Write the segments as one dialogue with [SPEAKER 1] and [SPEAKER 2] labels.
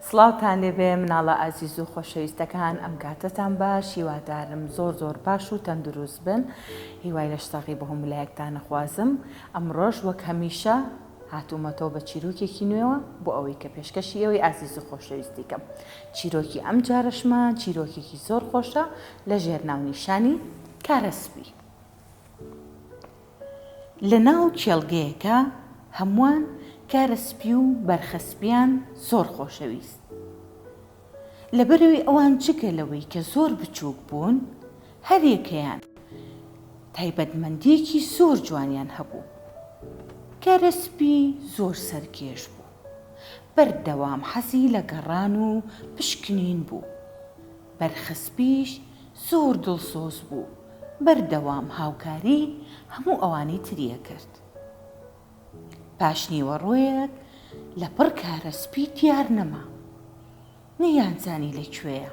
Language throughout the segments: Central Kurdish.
[SPEAKER 1] سڵاوتان لێبێ مناڵە ئازیز و خۆشەویستەکان ئەم کاتتان باش هیوادارم زۆر باش و تەندروست بن هیوای لە شتاقی بە هەمولایەکتان نەخوازم ئەمڕۆژ وەک هەمیشە هاتوومەتەوە بە چیرۆکێکی نوێوە بۆ ئەوەی کە پێشکەشی ئەوەی ئازیز و خۆشەویستی کەم چیرۆکی ئەم جارەشمان چیرۆکێکی زۆر خۆشە لە ژێرناونیشانی کارەسپی لە ناو کێڵگەیەکە هەمووان کارەسپی و بەرخەسپیان زۆر خۆشەویست لەبەرەوەی ئەوان جگە لەوەی کە زۆر بچووک بوون هەرێکەیان تایبەتمەندیەکی زۆر جوانیان هەبوو کارەسپی زۆر سەرکێش بوو بەردەوام حەزی لە گەڕان و پشکنین بوو بەرخەسپیش زۆر دڵسۆز بوو بەردەوام هاوکاری هەموو ئەوانەی تریە کرد پاش نیوەڕۆیەک لەپڕ کارەسپی دیار نەما نەیانزانی لەکوێیە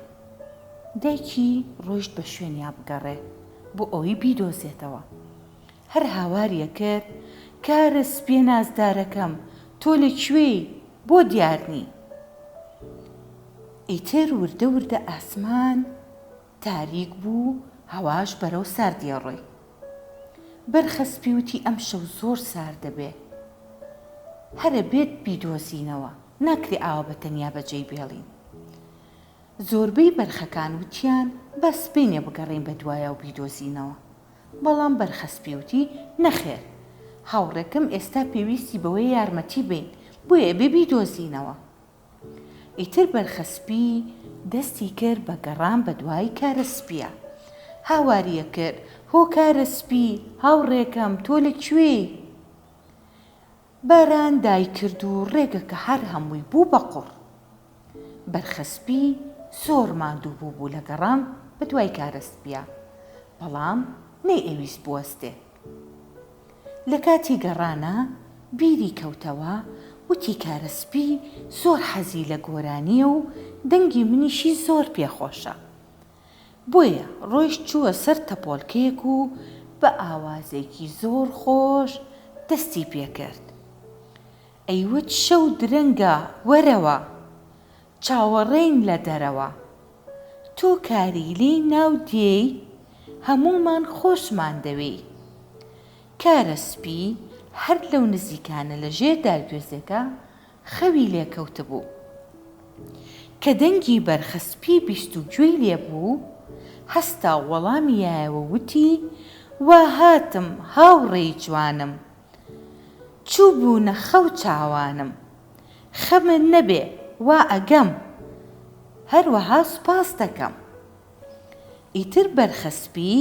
[SPEAKER 1] دایکی ڕۆیشت بە شوێنیا بگەڕێ بۆ ئەوەی بیدۆزێتەوە هەر هاواریە کرد کارەسپیە نازدارەکەم تۆ لەکوێی بۆ دیارنی ئیتر وردە ئاسمان تاریک بوو هەواش بەرەو ساردیەڕۆی بەرخەسپی وتی ئەم شەو زۆر سارد دەبێ هەرە بێت بیدۆزینەوە ناکرێ ئاوە بەتەنیا بەجێی بێڵین زۆربەی بەرخەکان وتیان بەس بینێ بگەڕین بە دوایە و بیدۆزینەوە بەڵام بەرخەسپی وتی نەخێر هاوڕێکم ئێستا پێویستی بەوەی یارمەتی بین بۆیە بێ بیدۆزینەوە ئیتر بەرخەسپی دەستی کرد بە گەڕان بە دوای کارەسپیە هاواریە کرد هۆ کارەسپی هاوڕێکم تۆ لەکوێی باران دای کرد و ڕێگەکە هەر هەمووی بوو بە قوڕ بەرخەسپی زۆر ماندوو بوو لە گەڕان بە دوای کارەسپیە بەڵام نەیئەویست بوەستێ لە کاتی گەڕانە بیری کەوتەوە وتی کارەسپی زۆر حەزی لە گۆرانیە و دەنگی منیشی زۆر پێخۆشە بۆیە ڕۆیشت چووە سەر تەپۆڵکەیەک و بە ئاوازێکی زۆر خۆش دەستی پێکرد ئەیوت شەو درەنگە وەرەوە چاوەڕێین لە دەرەوە تۆ کاریلی ناو دێی هەموومان خۆشمان دەوێ کارەسپی هەر لەو نزیکانە لە ژێر دارگوێزەکە خەوی لێکەوت بوو کە دەنگی بەرخەسپی بیست و گوێی لێبوو هەستا وەڵامی یایەوە وتی وا هاتم هاوڕێی جوانم چوو بوونە خەو چاوانم خەمت نەبێ وا ئەگەم هەروەها سوپاس دەکەم ئیتر بەرخەسپی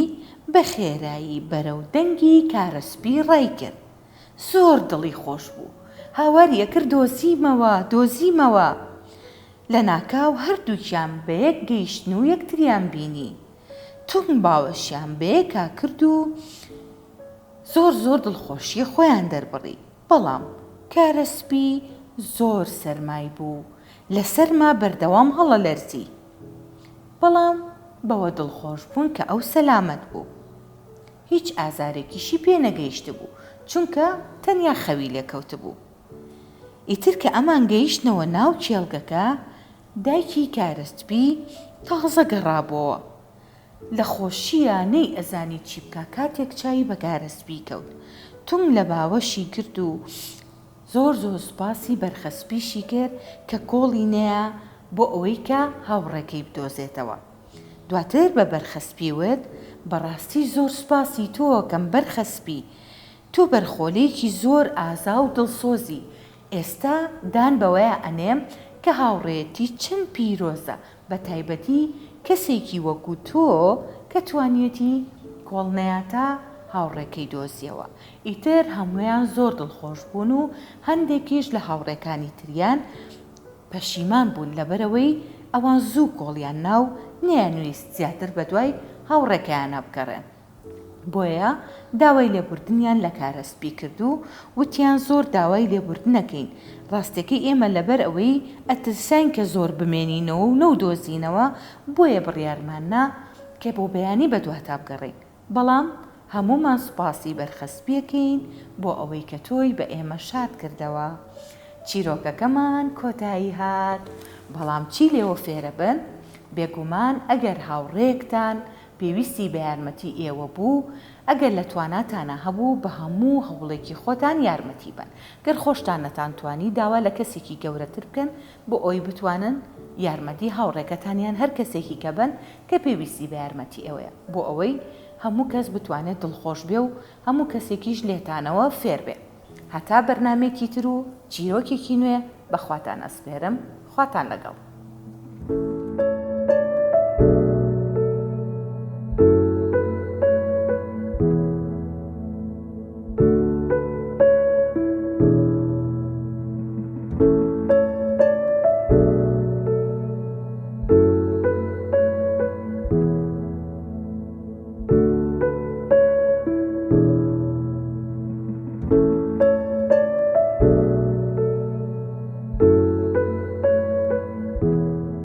[SPEAKER 1] بە خێرایی بەرەو دەنگی کارەسپی ڕای کرد زۆر دڵی خۆش بوو هاواریە کرد دۆزیمەوە لە ناکاو هەردووکیان بەیەک گەیشتن و یەکتریان بینی تونگ باوەشیان بەیەکا کرد و زۆر دڵخۆشی خۆیان دەربڕی بەڵام کارەسپی زۆر سەرمای بوو لەسەرما بەردەوام هەڵە لەرزی بەڵام بەوە دڵخۆش بوون کە ئەو سەلامەت بوو هیچ ئازارێکیشی پێ نەگەیشت بوو چونکە تەنیا خەوی لێکەوت بوو ئیتر کە ئەمان گەیشتنەوە ناو کێڵگەکە دایکی کارەسپی تازە گەڕابەوە لە خۆشیە نەی ئەزانی چی بکە کاتێک چاوی بە کارەسپی کەوت تونگ لە باوەشی کرد و زۆر سوپاسی بەرخەسپیشی کرد کە کۆڵی نەیە بۆ ئەوەی کە هاوڕێکەی بدۆزێتەوە دواتر بە بەرخەسپی وت بەڕاستی زۆر سوپاسی تۆکەم بەرخەسپی تۆ بەرخۆلەیەکی زۆر ئازا و دڵسۆزی ئێستا دان بەوەیە ئەنێم کە هاوڕێتی چەند پیرۆزە بە تایبەتی کەسێکی وەکو تۆ کە توانیەتی کۆڵنەیاتە هاوڕێکەی دۆزیەوە ئیتر هەمویان زۆر دڵخۆش بوون و هەندێکیش لە هاوڕێکانی تریان پەشیمان بوون لەبەرەوەی ئەوان زوو کۆڵیان ناو نەیانویست زیاتر بە دوای هاوڕێکیانە بگەڕێن بۆیە داوای لێبوردنیان لە کارەسپی کرد و وتیان زۆر داوای لێبوردنەکەین ڕاستەکەی ئێمە لەبەر ئەوەی ئەترسان کە زۆر بمێنینەوە و نەودۆزینەوە بۆیە بڕیارماننا کە بۆ بەیانی بەدواتە بگەڕین بەڵام هەموومان سوپاسی بەرخەسپیەکەین بۆ ئەوەی کە تۆی بە ئێمە شاد کردەوە چیرۆکەکەمان کۆتایی هات بەڵام چی لێوە فێرە بن؟ بێگومان ئەگەر هاوڕێکتان پێویستی بە یارمەتی ئێوە بوو، ئەگەر لە تواناتانە هەبوو بە هەموو هەوڵێکی خۆتان یارمەتی بن. گەر خۆشتان نەتانتوانی داوا لە کەسێکی گەورەتر بکەن بۆ ئەوی بتوانن یارمەتی هاوڕێکەتانیان هەر کەسێکی کە بن کە پێویستی بە یارمەتی ئەوەیە، بۆ ئەوەی هەموو کەس بتوانێت دڵخۆش بێ و هەموو کەسێکیش لێتانەوە فێر بێ. هەتا بەرنامێکی تر و چیرۆکێکی نوێ بەخواتان ئەسپێرم، خواتان لەگەڵ.